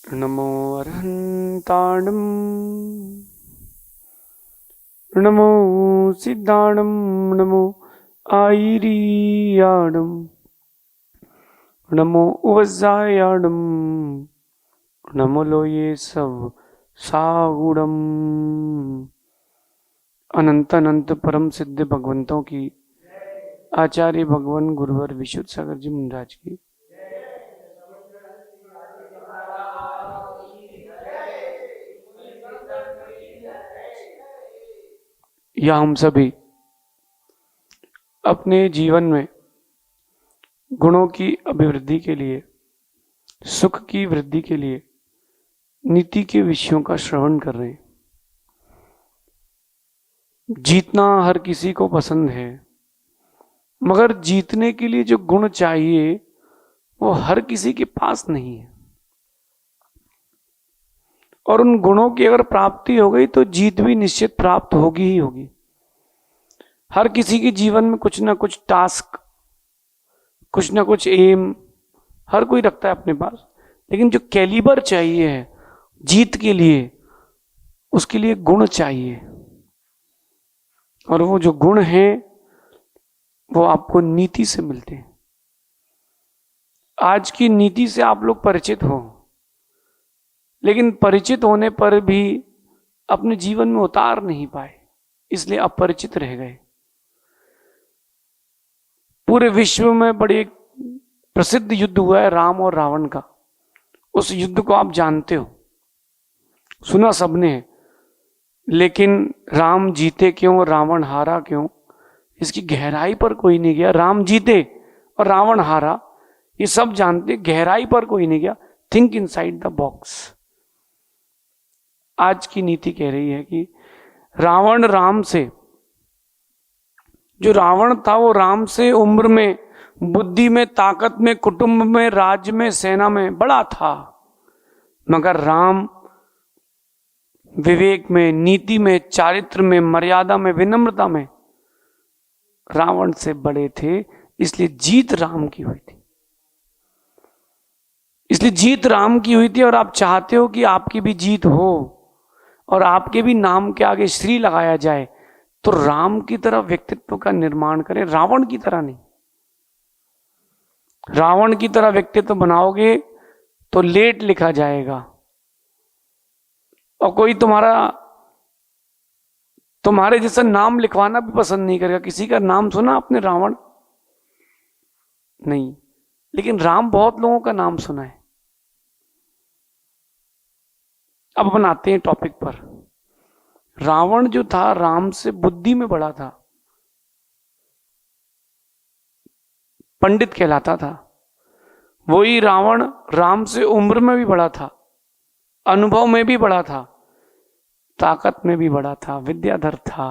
नमो अरहन्ताणं नमो सिद्धाणं नमो आयिरीयाणं नमो उवज्जायाणं नमो लोये सब सागुणम। अनंत अनंत परम सिद्ध भगवंतों की, आचार्य भगवान गुरुवर विशुद्ध सागर जी महाराज की, या हम सभी अपने जीवन में गुणों की अभिवृद्धि के लिए, सुख की वृद्धि के लिए नीति के विषयों का श्रवण कर रहे हैं। जीतना हर किसी को पसंद है, मगर जीतने के लिए जो गुण चाहिए वो हर किसी के पास नहीं है। और उन गुणों की अगर प्राप्ति हो गई तो जीत भी निश्चित प्राप्त होगी ही होगी। हर किसी के जीवन में कुछ ना कुछ टास्क, कुछ ना कुछ एम हर कोई रखता है अपने पास, लेकिन जो कैलिबर चाहिए है जीत के लिए, उसके लिए गुण चाहिए। और वो जो गुण हैं वो आपको नीति से मिलते हैं। आज की नीति से आप लोग परिचित हो, लेकिन परिचित होने पर भी अपने जीवन में उतार नहीं पाए, इसलिए अपरिचित रह गए। पूरे विश्व में बड़े प्रसिद्ध युद्ध हुआ है राम और रावण का। उस युद्ध को आप जानते हो, सुना सबने है, लेकिन राम जीते क्यों, रावण हारा क्यों, इसकी गहराई पर कोई नहीं गया। राम जीते और रावण हारा, ये सब जानते, गहराई पर कोई नहीं गया। Think inside the box. आज की नीति कह रही है कि रावण राम से, जो रावण था वो राम से उम्र में, बुद्धि में, ताकत में, कुटुंब में, राज्य में, सेना में बड़ा था, मगर राम विवेक में, नीति में, चारित्र में, मर्यादा में, विनम्रता में रावण से बड़े थे। इसलिए जीत राम की हुई थी। इसलिए जीत राम की हुई थी। और आप चाहते हो कि आपकी भी जीत हो और आपके भी नाम के आगे श्री लगाया जाए, तो राम की तरह व्यक्तित्व का निर्माण करें, रावण की तरह नहीं। रावण की तरह व्यक्तित्व बनाओगे तो लेट लिखा जाएगा और कोई तुम्हारे जैसा नाम लिखवाना भी पसंद नहीं करेगा। किसी का नाम सुना आपने रावण? नहीं, लेकिन राम बहुत लोगों का नाम सुना है। अब अपन आते हैं टॉपिक पर। रावण जो था राम से बुद्धि में बड़ा था, पंडित कहलाता था। वही रावण राम से उम्र में भी बड़ा था, अनुभव में भी बड़ा था, ताकत में भी बड़ा था, विद्याधर था।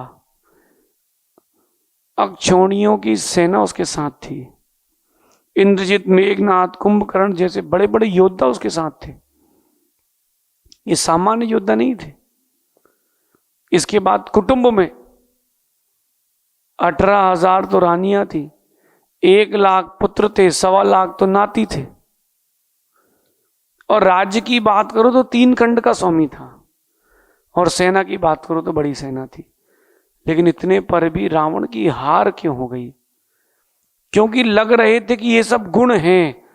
अक्षौणियों की सेना उसके साथ थी। इंद्रजित, मेघनाथ, कुंभकर्ण जैसे बड़े बड़े योद्धा उसके साथ थे। ये सामान्य योद्धा नहीं थे। इसके बाद कुटुंब में 18,000 तो रानियां थी, 1,00,000 पुत्र थे, 1,25,000 तो नाती थे। और राज्य की बात करो तो 3 खंड का स्वामी था, और सेना की बात करो तो बड़ी सेना थी। लेकिन इतने पर भी रावण की हार क्यों हो गई? क्योंकि लग रहे थे कि ये सब गुण हैं,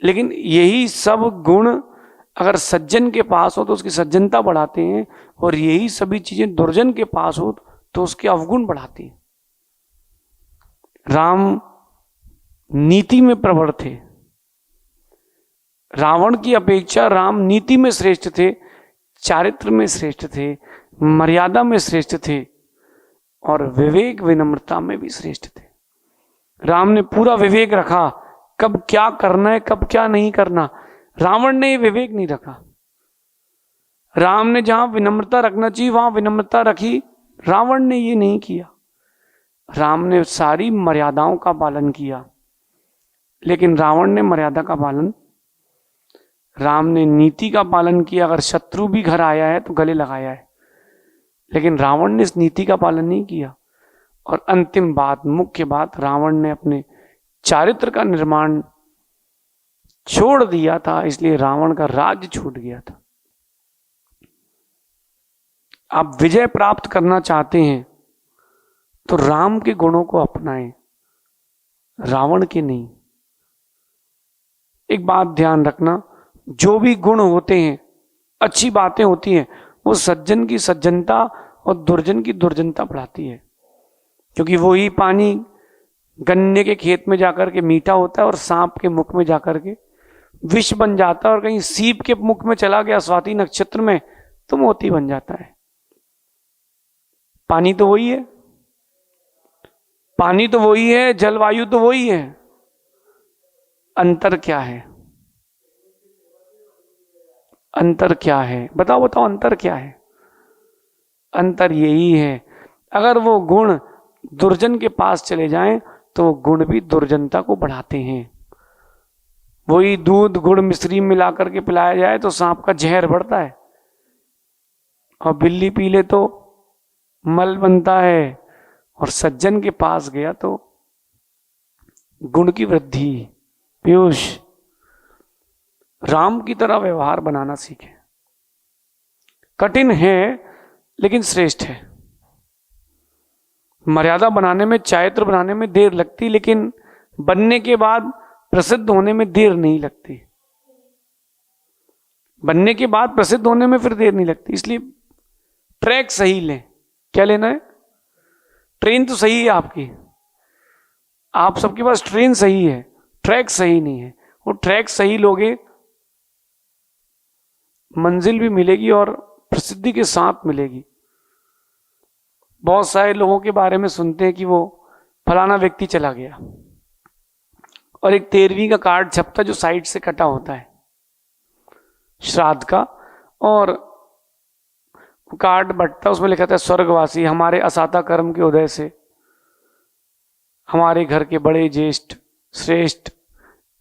लेकिन यही सब गुण अगर सज्जन के पास हो तो उसकी सज्जनता बढ़ाते हैं, और यही सभी चीजें दुर्जन के पास हो तो उसके अवगुण बढ़ाती हैं। राम नीति में प्रवर थे। रावण की अपेक्षा राम नीति में श्रेष्ठ थे, चारित्र में श्रेष्ठ थे, मर्यादा में श्रेष्ठ थे, और विवेक विनम्रता में भी श्रेष्ठ थे। राम ने पूरा विवेक रखा, कब क्या करना है, कब क्या नहीं करना। रावण ने ये विवेक नहीं रखा। राम ने जहां विनम्रता रखना चाहिए वहां विनम्रता रखी, रावण ने ये नहीं किया। राम ने सारी मर्यादाओं का पालन किया, लेकिन रावण ने मर्यादा का पालन, राम ने नीति का पालन किया। अगर शत्रु भी घर आया है तो गले लगाया है, लेकिन रावण ने इस नीति का पालन नहीं किया। और अंतिम बात, मुख्य बात, रावण ने अपने चारित्र का निर्माण छोड़ दिया था, इसलिए रावण का राज्य छूट गया था। आप विजय प्राप्त करना चाहते हैं तो राम के गुणों को अपनाएं, रावण के नहीं। एक बात ध्यान रखना, जो भी गुण होते हैं, अच्छी बातें होती हैं, वो सज्जन की सज्जनता और दुर्जन की दुर्जनता बढ़ाती है। क्योंकि वही पानी गन्ने के खेत में जाकर के मीठा होता है और सांप के मुख में जाकर के विष बन जाता है, और कहीं सीप के मुख में चला गया स्वाति नक्षत्र में तो मोती बन जाता है। पानी तो वही है, पानी तो वही है, जलवायु तो वही है, अंतर क्या है? अंतर क्या है? बताओ बताओ, अंतर क्या है? अंतर यही है, अगर वो गुण दुर्जन के पास चले जाएं तो वो गुण भी दुर्जनता को बढ़ाते हैं। वही दूध गुड़ मिश्री मिला करके पिलाया जाए तो सांप का जहर बढ़ता है, और बिल्ली पी ले तो मल बनता है, और सज्जन के पास गया तो गुण की वृद्धि। पीयूष, राम की तरह व्यवहार बनाना सीखें। कठिन है लेकिन श्रेष्ठ है। मर्यादा बनाने में, चारित्र बनाने में देर लगती, लेकिन बनने के बाद प्रसिद्ध होने में देर नहीं लगती। बनने के बाद प्रसिद्ध होने में फिर देर नहीं लगती। इसलिए ट्रैक सही लें। क्या लेना है? ट्रेन तो सही है आपकी, आप सबके पास ट्रेन सही है, ट्रैक सही नहीं है। वो ट्रैक सही लोगे, मंजिल भी मिलेगी और प्रसिद्धि के साथ मिलेगी। बहुत सारे लोगों के बारे में सुनते हैं कि वो फलाना व्यक्ति चला गया और एक 13वीं का कार्ड छपता जो साइड से कटा होता है श्राद्ध का, और कार्ड बटता, उसमें लिखा था स्वर्गवासी, हमारे असाता कर्म के उदय से हमारे घर के बड़े ज्येष्ठ श्रेष्ठ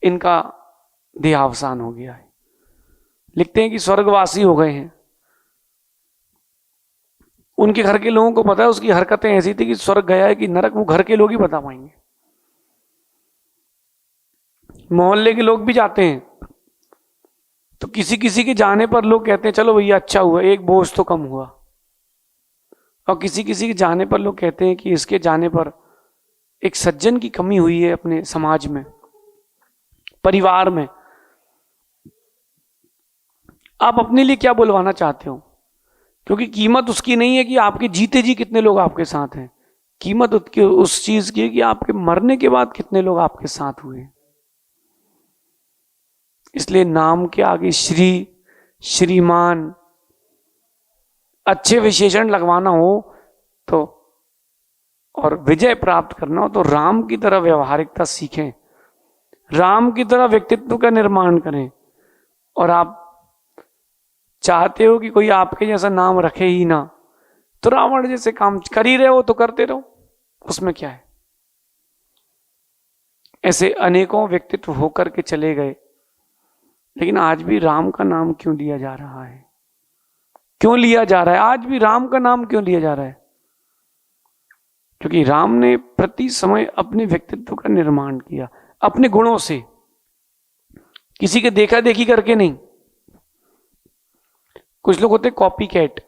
इनका देहावसान हो गया है। लिखते हैं कि स्वर्गवासी हो गए हैं। उनके घर के लोगों को पता है उसकी हरकतें ऐसी थी कि स्वर्ग गया है कि नरक, वो घर के लोग ही बता पाएंगे। मोहल्ले के लोग भी जाते हैं तो किसी किसी के जाने पर लोग कहते हैं चलो भैया अच्छा हुआ, एक बोझ तो कम हुआ। और किसी किसी के जाने पर लोग कहते हैं कि इसके जाने पर एक सज्जन की कमी हुई है अपने समाज में, परिवार में। आप अपने लिए क्या बुलवाना चाहते हो? क्योंकि कीमत उसकी नहीं है कि आपके जीते जी कितने लोग आपके साथ हैं, कीमत उस चीज की है कि आपके मरने के बाद कितने लोग आपके साथ हुए। इसलिए नाम के आगे श्री, श्रीमान, अच्छे विशेषण लगवाना हो तो, और विजय प्राप्त करना हो तो राम की तरह व्यवहारिकता सीखें, राम की तरह व्यक्तित्व का निर्माण करें। और आप चाहते हो कि कोई आपके जैसा नाम रखे ही ना, तो रावण जैसे काम कर ही रहे हो तो करते रहो, उसमें क्या है। ऐसे अनेकों व्यक्तित्व होकर के चले गए, लेकिन आज भी राम का नाम क्यों लिया जा रहा है? क्यों लिया जा रहा है? आज भी राम का नाम क्यों लिया जा रहा है? क्योंकि राम ने प्रति समय अपने व्यक्तित्व का निर्माण किया, अपने गुणों से, किसी के देखा देखी करके नहीं। कुछ लोग होते कॉपी कैट,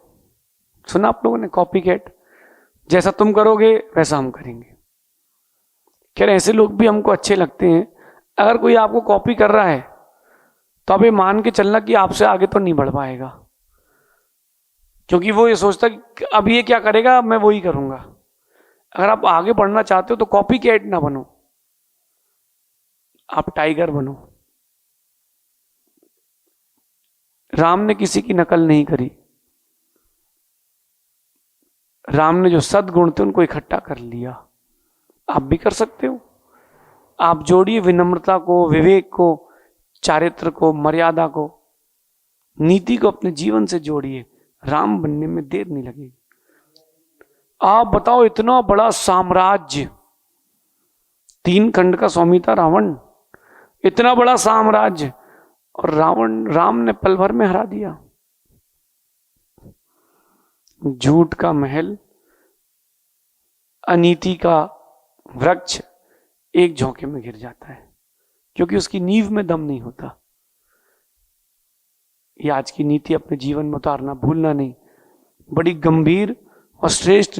सुना आप लोगों ने? कॉपी कैट, जैसा तुम करोगे वैसा हम करेंगे। क्या ऐसे लोग भी हमको अच्छे लगते हैं। अगर कोई आपको कॉपी कर रहा है तो आप ये मान के चलना कि आपसे आगे तो नहीं बढ़ पाएगा, क्योंकि वो ये सोचता कि अब ये क्या करेगा मैं वो ही करूंगा। अगर आप आगे बढ़ना चाहते हो तो कॉपी कैट ना बनो, आप टाइगर बनो। राम ने किसी की नकल नहीं करी, राम ने जो सद्गुण थे उनको इकट्ठा कर लिया। आप भी कर सकते हो। आप जोड़िए विनम्रता को, विवेक को, चारित्र को, मर्यादा को, नीति को अपने जीवन से जोड़िए, राम बनने में देर नहीं लगेगी। आप बताओ, इतना बड़ा साम्राज्य, 3 खंड का स्वामी था रावण, इतना बड़ा साम्राज्य, और राम ने पल भर में हरा दिया। झूठ का महल, अनीति का वृक्ष एक झोंके में गिर जाता है। क्योंकि उसकी नींव में दम नहीं होता। ये आज की नीति अपने जीवन में उतारना भूलना नहीं। बड़ी गंभीर और श्रेष्ठ